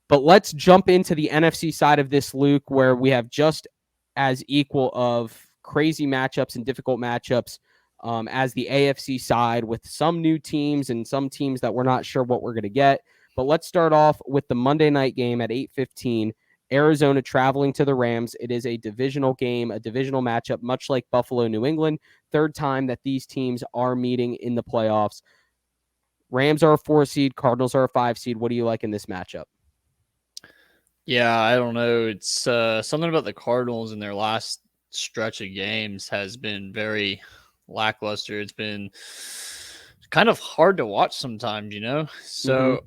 But let's jump into the NFC side of this, Luke, where we have just as equal of crazy matchups and difficult matchups as the AFC side, with some new teams and some teams that we're not sure what we're going to get. But let's start off with the Monday night game at 8:15. Arizona traveling to the Rams. It is a divisional game, a divisional matchup, much like Buffalo, New England. Third time that these teams are meeting in the playoffs. Rams are a 4 seed. Cardinals are a 5 seed. What do you like in this matchup? Yeah, I don't know. It's something about the Cardinals in their last stretch of games has been very lackluster. It's been kind of hard to watch sometimes, you know? So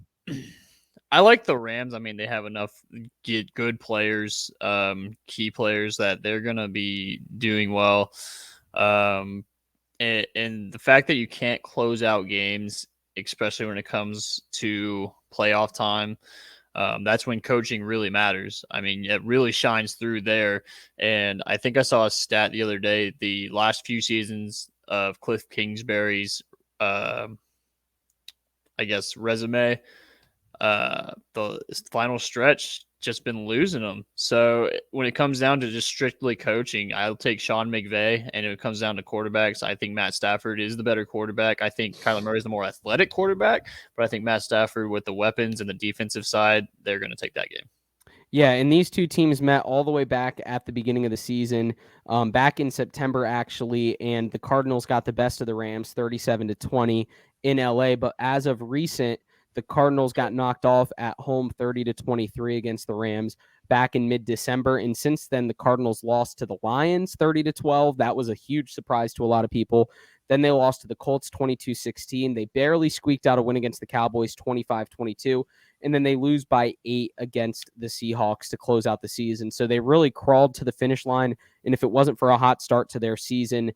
I like the Rams. I mean, they have enough good players, key players that they're going to be doing well. And the fact that you can't close out games, especially when it comes to playoff time, that's when coaching really matters. I mean, it really shines through there. And I think I saw a stat the other day, the last few seasons of Cliff Kingsbury's, I guess, resume, the final stretch just been losing them. So when it comes down to just strictly coaching, I'll take Sean McVay. And if it comes down to quarterbacks, I think Matt Stafford is the better quarterback. I think Kyler Murray is the more athletic quarterback, but I think Matt Stafford, with the weapons and the defensive side, they're going to take that game. Yeah, and these two teams met all the way back at the beginning of the season, back in September, actually, and the Cardinals got the best of the Rams, 37-20 in LA. But as of recent, the Cardinals got knocked off at home 30-23 against the Rams back in mid-December. And since then, the Cardinals lost to the Lions 30-12. That was a huge surprise to a lot of people. Then they lost to the Colts 22-16. They barely squeaked out a win against the Cowboys 25-22. And then they lose by 8 against the Seahawks to close out the season. So they really crawled to the finish line. And if it wasn't for a hot start to their season,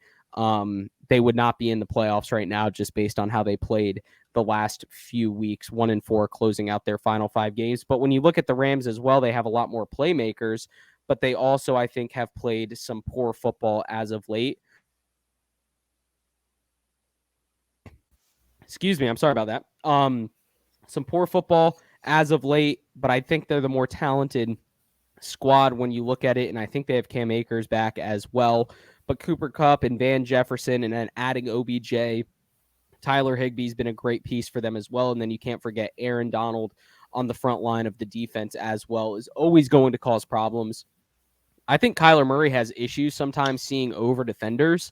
they would not be in the playoffs right now, just based on how they played the last few weeks, 1-4, closing out their final 5 games. But when you look at the Rams as well, they have a lot more playmakers, but they also, I think, have played some poor football as of late. Excuse me, I'm sorry about that. Some poor football as of late, but I think they're the more talented squad when you look at it, and I think they have Cam Akers back as well. But Cooper Kupp and Van Jefferson, and then adding OBJ, Tyler Higbee's been a great piece for them as well. And then you can't forget Aaron Donald on the front line of the defense as well, is always going to cause problems. I think Kyler Murray has issues sometimes seeing over defenders,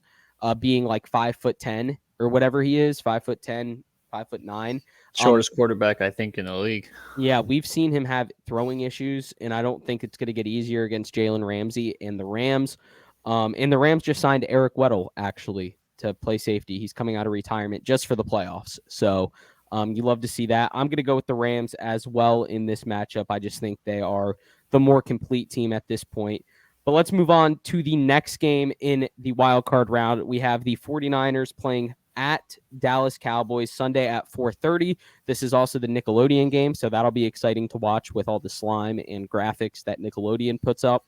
being like 5'10" or whatever he is, 5'10", 5'9". Shortest quarterback, I think, in the league. Yeah, we've seen him have throwing issues, and I don't think it's going to get easier against Jalen Ramsey and the Rams. And the Rams just signed Eric Weddle, actually, to play safety. He's coming out of retirement just for the playoffs. So you love to see that. I'm going to go with the Rams as well in this matchup. I just think they are the more complete team at this point. But let's move on to the next game in the wild card round. We have the 49ers playing at Dallas Cowboys Sunday at 4:30. This is also the Nickelodeon game, so that'll be exciting to watch with all the slime and graphics that Nickelodeon puts up.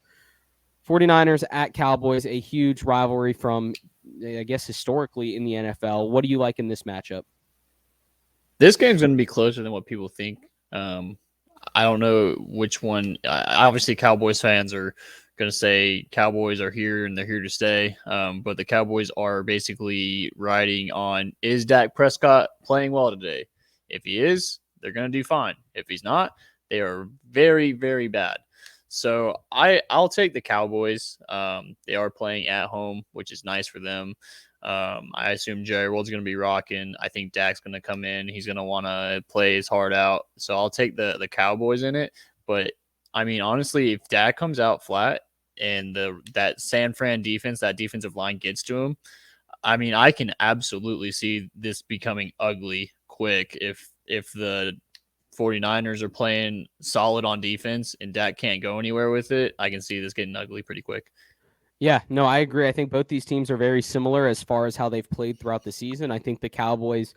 49ers at Cowboys, a huge rivalry from, I guess, historically in the NFL. What do you like in this matchup? This game's going to be closer than what people think. I don't know which one. Obviously, Cowboys fans are going to say Cowboys are here and they're here to stay. But the Cowboys are basically riding on, is Dak Prescott playing well today? If he is, they're going to do fine. If he's not, they are very, very bad. So I'll take the Cowboys. They are playing at home, which is nice for them. I assume Jerry World's going to be rocking. I think Dak's going to come in. He's going to want to play his heart out. So I'll take the Cowboys in it. But I mean, honestly, if Dak comes out flat and that San Fran defense, that defensive line gets to him, I mean, I can absolutely see this becoming ugly quick if the 49ers are playing solid on defense and Dak can't go anywhere with it. I can see this getting ugly pretty quick. Yeah, no, I agree. I think both these teams are very similar as far as how they've played throughout the season. I think the Cowboys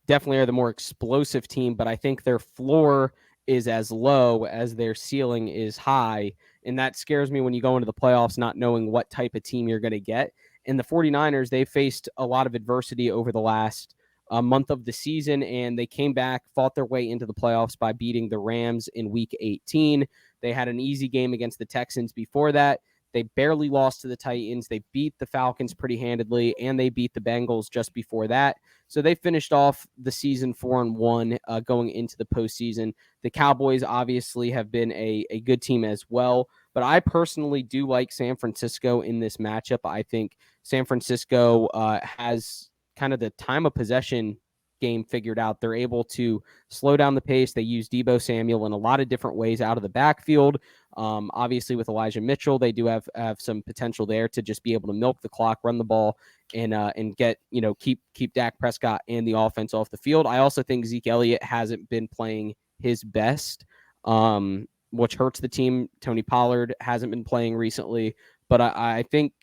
definitely are the more explosive team, but I think their floor is as low as their ceiling is high. And that scares me when you go into the playoffs not knowing what type of team you're going to get. And the 49ers, they faced a lot of adversity over the last month of the season, and they came back, fought their way into the playoffs by beating the Rams in Week 18. They had an easy game against the Texans before that. They barely lost to the Titans. They beat the Falcons pretty handedly, and they beat the Bengals just before that. So they finished off the season 4-1 going into the postseason. The Cowboys obviously have been a good team as well, but I personally do like San Francisco in this matchup. I think San Francisco has kind of the time of possession game figured out. They're able to slow down the pace. They use Deebo Samuel in a lot of different ways out of the backfield. Obviously, with Elijah Mitchell, they do have some potential there to just be able to milk the clock, run the ball, and get keep Dak Prescott and the offense off the field. I also think Zeke Elliott hasn't been playing his best, which hurts the team. Tony Pollard hasn't been playing recently, but I think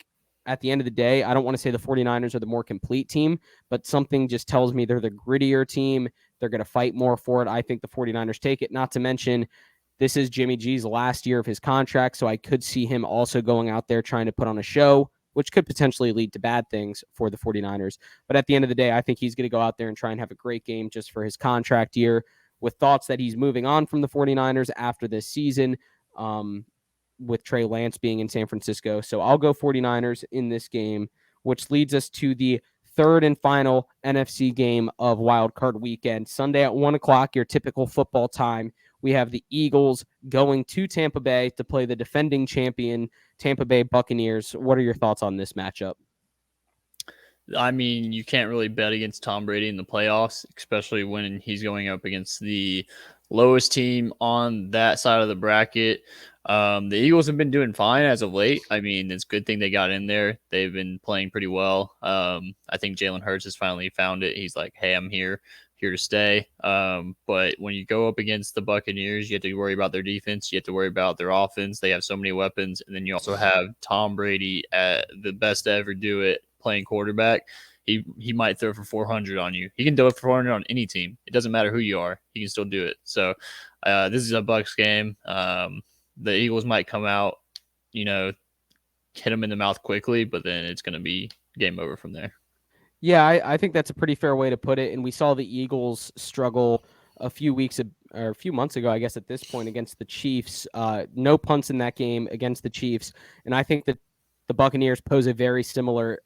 at the end of the day, I don't want to say the 49ers are the more complete team, but something just tells me they're the grittier team. They're going to fight more for it. I think the 49ers take it, not to mention this is Jimmy G's last year of his contract, so I could see him also going out there trying to put on a show, which could potentially lead to bad things for the 49ers. But at the end of the day, I think he's going to go out there and try and have a great game just for his contract year, with thoughts that he's moving on from the 49ers after this season, with Trey Lance being in San Francisco. So I'll go 49ers in this game, which leads us to the third and final NFC game of Wild Card Weekend. Sunday at 1 o'clock, your typical football time. We have the Eagles going to Tampa Bay to play the defending champion Tampa Bay Buccaneers. What are your thoughts on this matchup? I mean, you can't really bet against Tom Brady in the playoffs, especially when he's going up against the lowest team on that side of the bracket. The Eagles have been doing fine as of late. I mean, it's a good thing they got in there. They've been playing pretty well. I think Jalen Hurts has finally found it. He's like, hey, I'm here to stay. But when you go up against the Buccaneers, you have to worry about their defense. You have to worry about their offense. They have so many weapons. And then you also have Tom Brady at the best to ever do it playing quarterback. He might throw for 400 on you. He can throw for 400 on any team. It doesn't matter who you are. He can still do it. So this is a Bucs game. The Eagles might come out, hit them in the mouth quickly, but then it's going to be game over from there. Yeah, I think that's a pretty fair way to put it. And we saw the Eagles struggle a few months ago, I guess, at this point against the Chiefs. No punts in that game against the Chiefs. And I think that the Buccaneers pose a very similar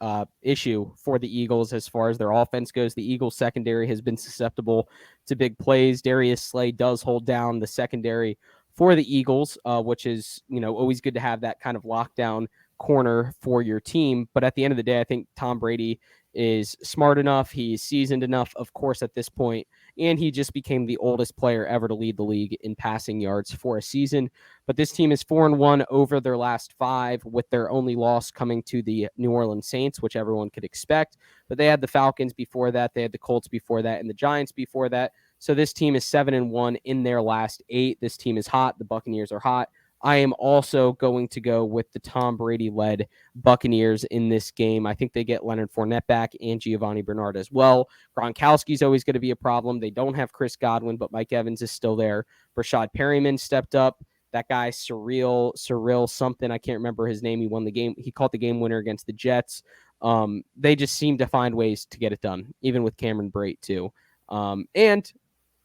issue for the Eagles as far as their offense goes. The Eagles secondary has been susceptible to big plays. Darius Slay does hold down the secondary for the Eagles, which is, always good to have that kind of lockdown corner for your team. But at the end of the day, I think Tom Brady is smart enough. He's seasoned enough, of course, at this point, and he just became the oldest player ever to lead the league in passing yards for a season. But this team is 4-1 over their last 5, with their only loss coming to the New Orleans Saints, which everyone could expect. But they had the Falcons before that, they had the Colts before that, and the Giants before that. So this team is 7-1 in their last 8. This team is hot. The Buccaneers are hot. I am also going to go with the Tom Brady-led Buccaneers in this game. I think they get Leonard Fournette back and Giovanni Bernard as well. Gronkowski's always going to be a problem. They don't have Chris Godwin, but Mike Evans is still there. Rashad Perryman stepped up. That guy, Cyril something, I can't remember his name. He won the game. He caught the game winner against the Jets. They just seem to find ways to get it done, even with Cameron Brate too. And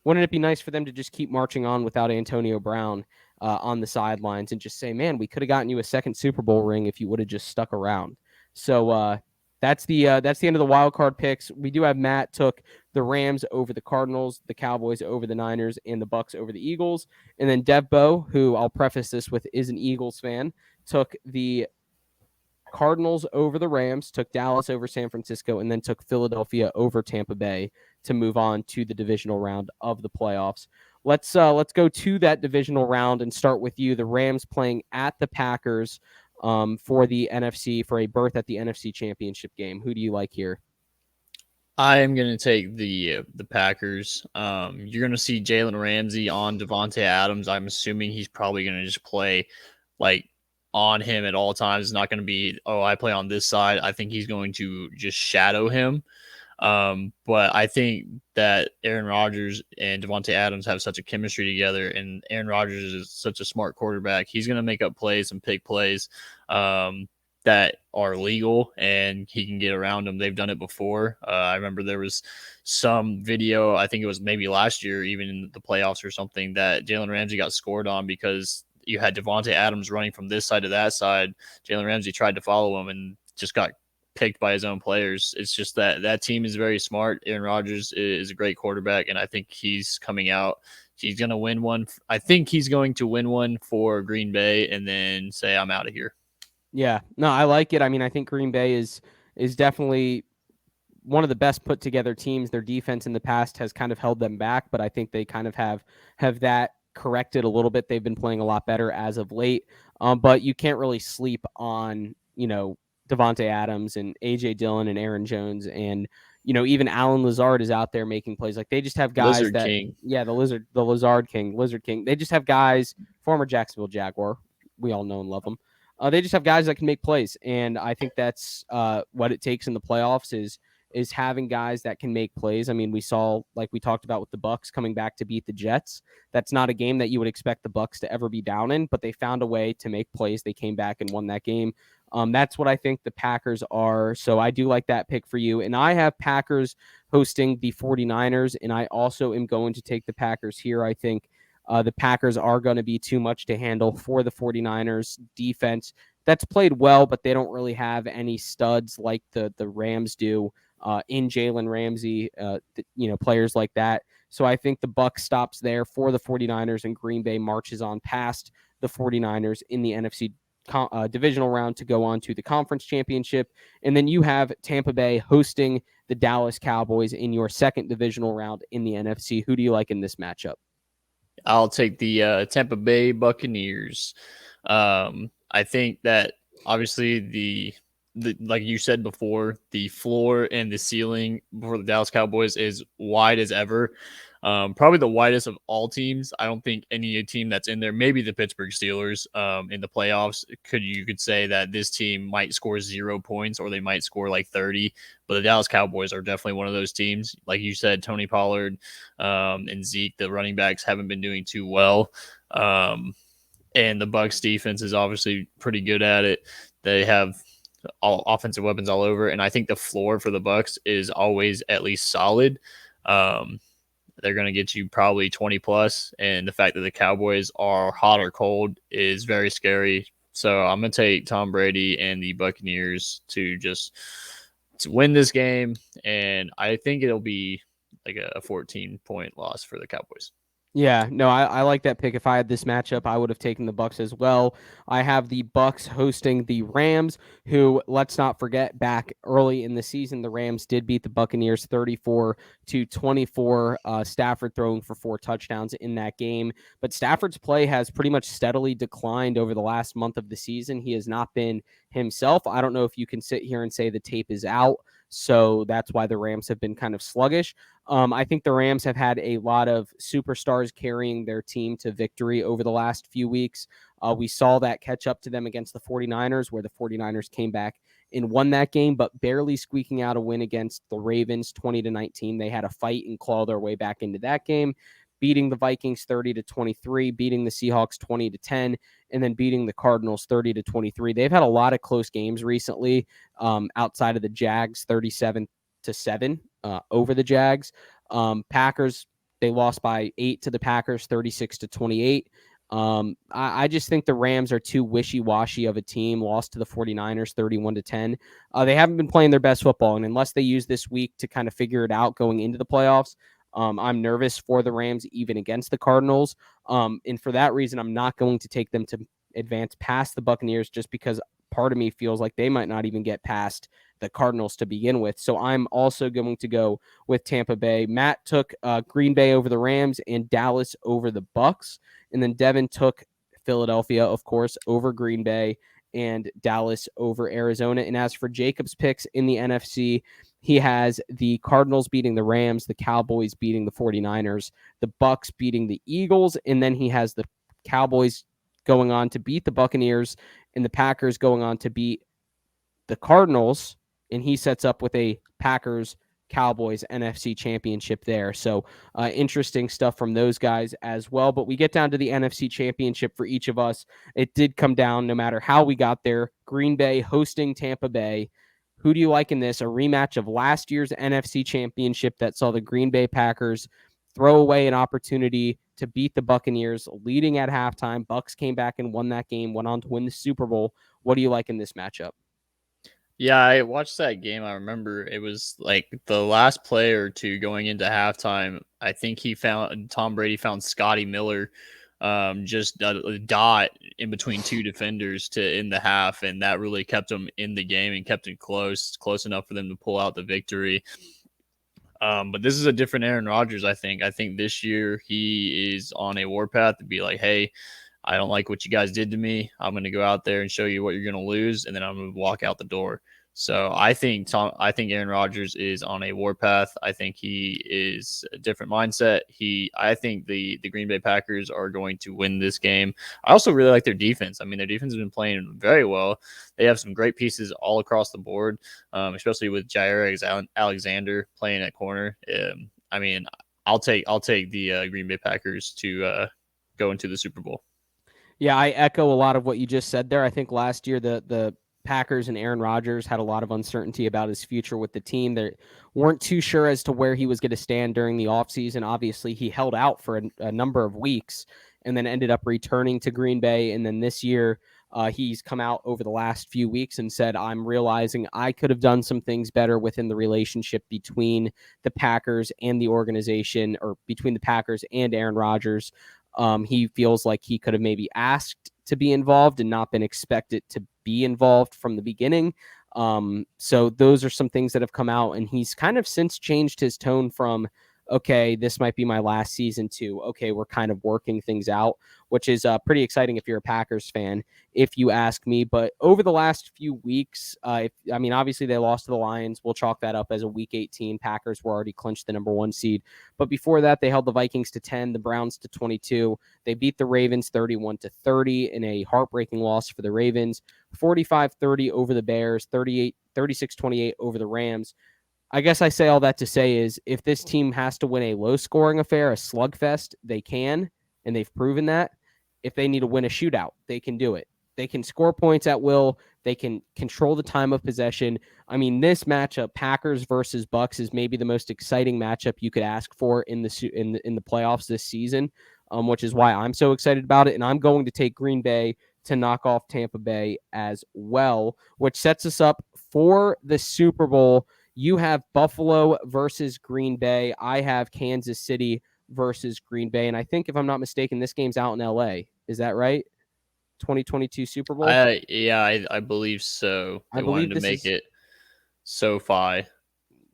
wouldn't it be nice for them to just keep marching on without Antonio Brown on the sidelines and just say, man, we could have gotten you a second Super Bowl ring if you would have just stuck around. So that's the end of the wild card picks. We do have Matt took the Rams over the Cardinals, the Cowboys over the Niners, and the Bucks over the Eagles. And then Dev Bo, who I'll preface this with is an Eagles fan, took the Cardinals over the Rams, took Dallas over San Francisco, and then took Philadelphia over Tampa Bay to move on to the divisional round of the playoffs. Let's go to that divisional round and start with you. The Rams playing at the Packers for the NFC, for a berth at the NFC Championship game. Who do you like here? I am going to take the Packers. You're going to see Jalen Ramsey on Devontae Adams. I'm assuming he's probably going to just play like on him at all times. It's not going to be, I play on this side. I think he's going to just shadow him. But I think that Aaron Rodgers and Devontae Adams have such a chemistry together, and Aaron Rodgers is such a smart quarterback. He's going to make up plays and pick plays. that are legal and he can get around them. They've done it before. I remember there was some video, I think it was maybe last year, even in the playoffs or something, that Jalen Ramsey got scored on because you had Devontae Adams running from this side to that side. Jalen Ramsey tried to follow him and just got picked by his own players. It's just that team is very smart. Aaron Rodgers is a great quarterback, and I think he's coming out. He's going to win one. I think he's going to win one for Green Bay and then say, I'm out of here. Yeah, no, I like it. I mean, I think Green Bay is definitely one of the best put together teams. Their defense in the past has kind of held them back, but I think they kind of have that corrected a little bit. They've been playing a lot better as of late. But you can't really sleep on, Devontae Adams and AJ Dillon and Aaron Jones, and even Alan Lazard is out there making plays. Like, they just have guys Lizard King. yeah, the Lizard King. They just have guys, former Jacksonville Jaguar. We all know and love them. They just have guys that can make plays, and I think that's what it takes in the playoffs is having guys that can make plays. I mean, we saw, like we talked about with the Bucs coming back to beat the Jets. That's not a game that you would expect the Bucs to ever be down in, but they found a way to make plays. They came back and won that game. That's what I think the Packers are. So I do like that pick for you. And I have Packers hosting the 49ers, and I also am going to take the Packers here. I think the Packers are going to be too much to handle for the 49ers defense. That's played well, but they don't really have any studs like the Rams do. In Jalen Ramsey, players like that. So I think the Bucs stops there for the 49ers, and Green Bay marches on past the 49ers in the NFC divisional round to go on to the conference championship. And then you have Tampa Bay hosting the Dallas Cowboys in your second divisional round in the NFC. Who do you like in this matchup? I'll take the Tampa Bay Buccaneers. I think that obviously the like you said before, the floor and the ceiling for the Dallas Cowboys is wide as ever. Probably the widest of all teams. I don't think any team that's in there, maybe the Pittsburgh Steelers in the playoffs, you could say that this team might score 0 points or they might score like 30. But the Dallas Cowboys are definitely one of those teams. Like you said, Tony Pollard and Zeke, the running backs, haven't been doing too well. And the Bucs defense is obviously pretty good at it. They have all offensive weapons all over, and I think the floor for the Bucs is always at least solid. They're going to get you probably 20 plus, and the fact that the Cowboys are hot or cold is very scary. So I'm going to take Tom Brady and the Buccaneers to win this game, and I think it'll be like a 14-point loss for the Cowboys. Yeah, no, I like that pick. If I had this matchup, I would have taken the Bucs as well. I have the Bucs hosting the Rams, who, let's not forget, back early in the season, the Rams did beat the Buccaneers 34-24. Stafford throwing for 4 touchdowns in that game. But Stafford's play has pretty much steadily declined over the last month of the season. He has not been himself. I don't know if you can sit here and say the tape is out. So that's why the Rams have been kind of sluggish. I think the Rams have had a lot of superstars carrying their team to victory over the last few weeks. We saw that catch up to them against the 49ers, where the 49ers came back and won that game, but barely squeaking out a win against the Ravens 20-19. They had a fight and claw their way back into that game, beating the Vikings 30-23, beating the Seahawks 20-10, and then beating the Cardinals 30-23. They've had a lot of close games recently, outside of the Jags 37-7 over the Jags. Packers, they lost by 8 to the Packers 36-28. I just think the Rams are too wishy-washy of a team, lost to the 49ers 31-10. They haven't been playing their best football, and unless they use this week to kind of figure it out going into the playoffs, I'm nervous for the Rams, even against the Cardinals. And for that reason, I'm not going to take them to advance past the Buccaneers, just because part of me feels like they might not even get past the Cardinals to begin with. So I'm also going to go with Tampa Bay. Matt took Green Bay over the Rams and Dallas over the Bucs. And then Devin took Philadelphia, of course, over Green Bay and Dallas over Arizona. And as for Jacob's picks in the NFC, he has the Cardinals beating the Rams, the Cowboys beating the 49ers, the Bucs beating the Eagles, and then he has the Cowboys going on to beat the Buccaneers and the Packers going on to beat the Cardinals, and he sets up with a Packers Cowboys NFC Championship there. So interesting stuff from those guys as well. But we get down to the NFC Championship for each of us. It did come down, no matter how we got there. Green Bay hosting Tampa Bay. Who do you like in this? A rematch of last year's NFC Championship that saw the Green Bay Packers throw away an opportunity to beat the Buccaneers, leading at halftime. Bucs came back and won that game, went on to win the Super Bowl. What do you like in this matchup? Yeah, I watched that game. I remember it was like the last play or two going into halftime. I think Tom Brady found Scotty Miller, just a dot in between two defenders to end the half, and that really kept them in the game and kept it close enough for them to pull out the victory. But this is a different Aaron Rodgers, I think. I think this year he is on a warpath to be like, hey, I don't like what you guys did to me. I'm going to go out there and show you what you're going to lose, and then I'm going to walk out the door. So I think Aaron Rodgers is on a warpath. I think he is a different mindset. I think the Green Bay Packers are going to win this game. I also really like their defense. I mean, their defense has been playing very well. They have some great pieces all across the board, especially with Jair Alexander playing at corner. I mean, I'll take the Green Bay Packers to go into the Super Bowl. Yeah, I echo a lot of what you just said there. I think last year the Packers and Aaron Rodgers had a lot of uncertainty about his future with the team. They weren't too sure as to where he was going to stand during the offseason. Obviously, he held out for a number of weeks and then ended up returning to Green Bay. And then this year, he's come out over the last few weeks and said, I'm realizing I could have done some things better within the relationship between the Packers and the organization, or between the Packers and Aaron Rodgers. He feels like he could have maybe asked to be involved and not been expected to be involved from the beginning. So those are some things that have come out, and he's kind of since changed his tone from, okay, this might be my last season, to, okay, we're kind of working things out, which is pretty exciting if you're a Packers fan, if you ask me. But over the last few weeks, obviously they lost to the Lions. We'll chalk that up as a Week 18. Packers were already clinched the number 1 seed. But before that, they held the Vikings to 10, the Browns to 22. They beat the Ravens 31-30 in a heartbreaking loss for the Ravens, 45-30 over the Bears, 36-28 over the Rams. I guess I say all that to say is, if this team has to win a low-scoring affair, a slugfest, they can, and they've proven that. If they need to win a shootout, they can do it. They can score points at will. They can control the time of possession. I mean, this matchup, Packers versus Bucs, is maybe the most exciting matchup you could ask for in the playoffs this season, which is why I'm so excited about it. And I'm going to take Green Bay to knock off Tampa Bay as well, which sets us up for the Super Bowl. You have Buffalo versus Green Bay. I have Kansas City versus Green Bay. And I think, if I'm not mistaken, this game's out in LA. Is that right? 2022 Super Bowl? I believe so. They wanted to make it SoFi.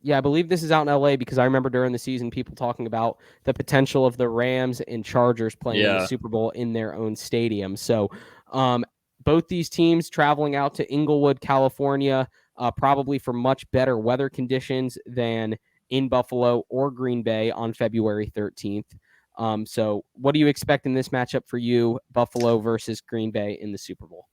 Yeah, I believe this is out in LA, because I remember during the season people talking about the potential of the Rams and Chargers playing in the Super Bowl in their own stadium. So both these teams traveling out to Inglewood, California, probably for much better weather conditions than in Buffalo or Green Bay on February 13th. So what do you expect in this matchup for you, Buffalo versus Green Bay in the Super Bowl?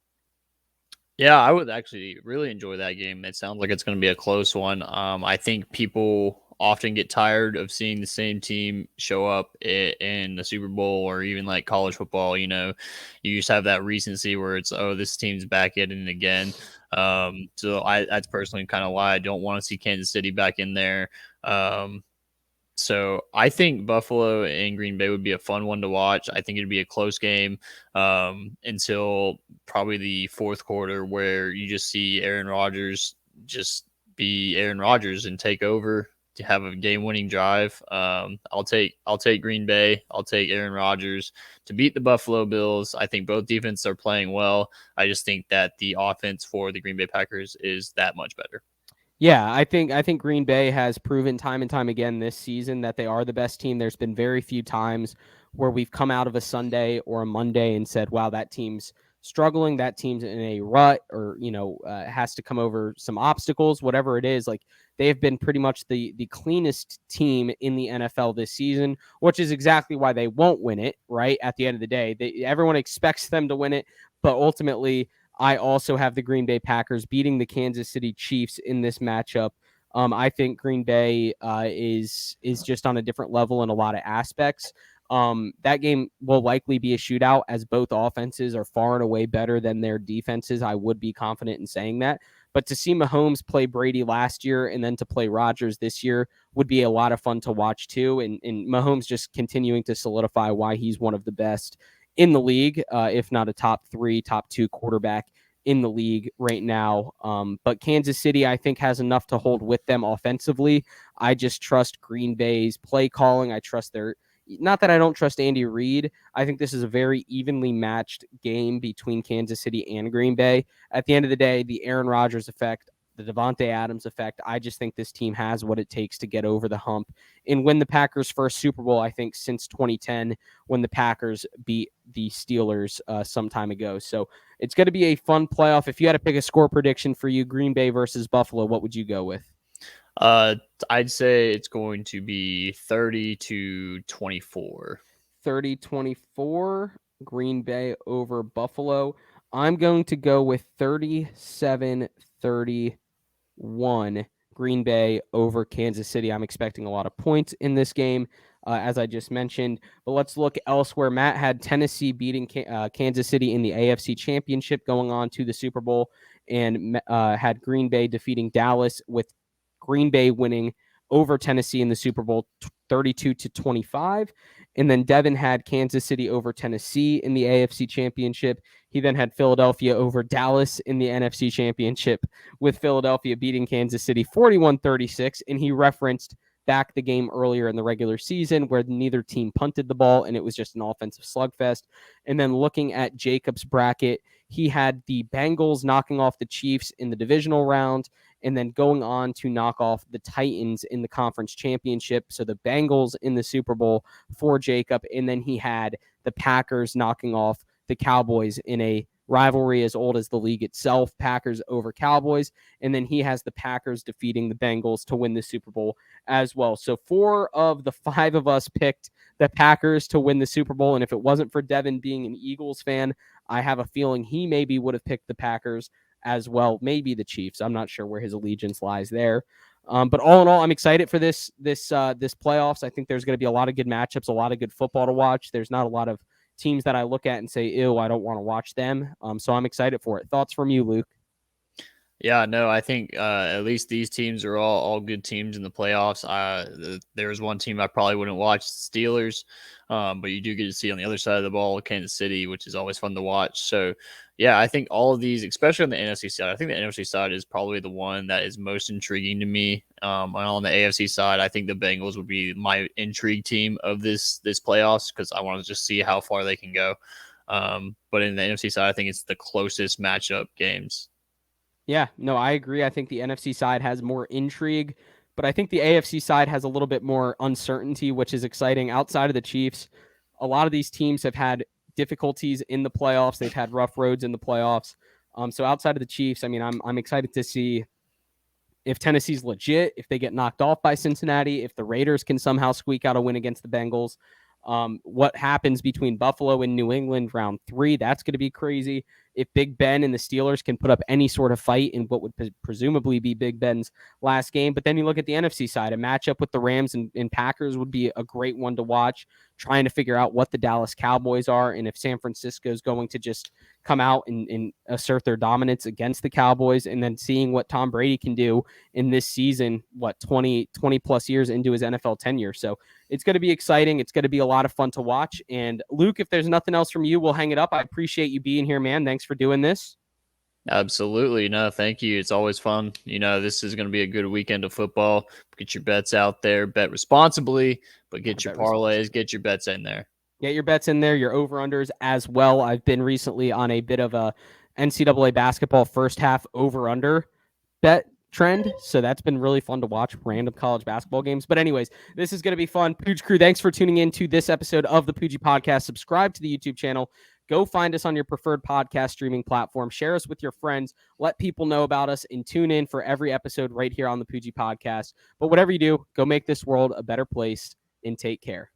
Yeah, I would actually really enjoy that game. It sounds like it's going to be a close one. I think people often get tired of seeing the same team show up in the Super Bowl, or even like college football. You know, you just have that recency where it's, oh, this team's back at it again. So that's personally kind of why I don't want to see Kansas City back in there. So I think Buffalo and Green Bay would be a fun one to watch. I think it'd be a close game until probably the fourth quarter, where you just see Aaron Rodgers just be Aaron Rodgers and take over to have a game-winning drive. I'll take Green Bay. I'll take Aaron Rodgers to beat the Buffalo Bills. I think both defenses are playing well. I just think that the offense for the Green Bay Packers is that much better. Yeah, I think Green Bay has proven time and time again this season that they are the best team. There's been very few times where we've come out of a Sunday or a Monday and said, wow, that team's struggling, that team's in a rut, or, has to come over some obstacles, whatever it is. Like, they have been pretty much the cleanest team in the NFL this season, which is exactly why they won't win it, right? At the end of the day, everyone expects them to win it, but ultimately I also have the Green Bay Packers beating the Kansas City Chiefs in this matchup. I think Green Bay is just on a different level in a lot of aspects. That game will likely be a shootout as both offenses are far and away better than their defenses. I would be confident in saying that. But to see Mahomes play Brady last year and then to play Rodgers this year would be a lot of fun to watch too. And Mahomes just continuing to solidify why he's one of the best in the league, if not a top 3, top 2 quarterback in the league right now. But Kansas City, I think, has enough to hold with them offensively. I just trust Green Bay's play calling. I trust not that I don't trust Andy Reid. I think this is a very evenly matched game between Kansas City and Green Bay. At the end of the day, the Aaron Rodgers effect, the Devontae Adams effect, I just think this team has what it takes to get over the hump and win the Packers' first Super Bowl, I think, since 2010 when the Packers beat the Steelers some time ago. So it's going to be a fun playoff. If you had to pick a score prediction for you, Green Bay versus Buffalo, what would you go with? I'd say it's going to be 30-24. 30-24, Green Bay over Buffalo. I'm going to go with 37-31, Green Bay over Kansas City. I'm expecting a lot of points in this game, as I just mentioned. But let's look elsewhere. Matt had Tennessee beating Kansas City in the AFC Championship going on to the Super Bowl, and had Green Bay defeating Dallas, with Green Bay winning over Tennessee in the Super Bowl 32-25. And then Devin had Kansas City over Tennessee in the AFC Championship. He then had Philadelphia over Dallas in the NFC Championship, with Philadelphia beating Kansas City 41-36. And he referenced back the game earlier in the regular season where neither team punted the ball and it was just an offensive slugfest. And then looking at Jacob's bracket, he had the Bengals knocking off the Chiefs in the divisional round and then going on to knock off the Titans in the conference championship. So the Bengals in the Super Bowl for Jacob. And then he had the Packers knocking off the Cowboys in a rivalry as old as the league itself, Packers over Cowboys. And then he has the Packers defeating the Bengals to win the Super Bowl as well. So 4 of the 5 of us picked the Packers to win the Super Bowl. And if it wasn't for Devin being an Eagles fan, I have a feeling he maybe would have picked the Packers as well, maybe the Chiefs. I'm not sure where his allegiance lies there. But all in all, I'm excited for this playoffs. I think there's going to be a lot of good matchups, a lot of good football to watch. There's not a lot of teams that I look at and say, ew, I don't want to watch them. So I'm excited for it. Thoughts from you, Luke? Yeah, no, I think at least these teams are all good teams in the playoffs. There's one team I probably wouldn't watch, the Steelers, but you do get to see on the other side of the ball, Kansas City, which is always fun to watch. So, yeah, I think all of these, especially on the NFC side, I think the NFC side is probably the one that is most intriguing to me. And on the AFC side, I think the Bengals would be my intrigue team of this playoffs because I want to just see how far they can go. But in the NFC side, I think it's the closest matchup games. Yeah, no, I agree. I think the NFC side has more intrigue, but I think the AFC side has a little bit more uncertainty, which is exciting. Outside of the Chiefs, a lot of these teams have had difficulties in the playoffs. They've had rough roads in the playoffs. So outside of the Chiefs, I mean, I'm excited to see if Tennessee's legit, if they get knocked off by Cincinnati, if the Raiders can somehow squeak out a win against the Bengals. What happens between Buffalo and New England round 3, that's going to be crazy. If Big Ben and the Steelers can put up any sort of fight in what would presumably be Big Ben's last game. But then you look at the NFC side, a matchup with the Rams and Packers would be a great one to watch, trying to figure out what the Dallas Cowboys are and if San Francisco is going to just come out and assert their dominance against the Cowboys, and then seeing what Tom Brady can do in this season, 20 plus years into his NFL tenure. So it's going to be exciting. It's going to be a lot of fun to watch. And Luke, if there's nothing else from you, we'll hang it up. I appreciate you being here, man. Thanks for doing this. Absolutely. No, thank you. It's always fun. This is going to be a good weekend of football. Get your bets out there, bet responsibly, but get your parlays, get your bets in there. Get your bets in there, your over-unders as well. I've been recently on a bit of a NCAA basketball first half over-under bet trend, so that's been really fun to watch, random college basketball games. But anyways, this is going to be fun. Pooch Crew, thanks for tuning in to this episode of the Poochie Podcast. Subscribe to the YouTube channel. Go find us on your preferred podcast streaming platform. Share us with your friends. Let people know about us and tune in for every episode right here on the Poochie Podcast. But whatever you do, go make this world a better place and take care.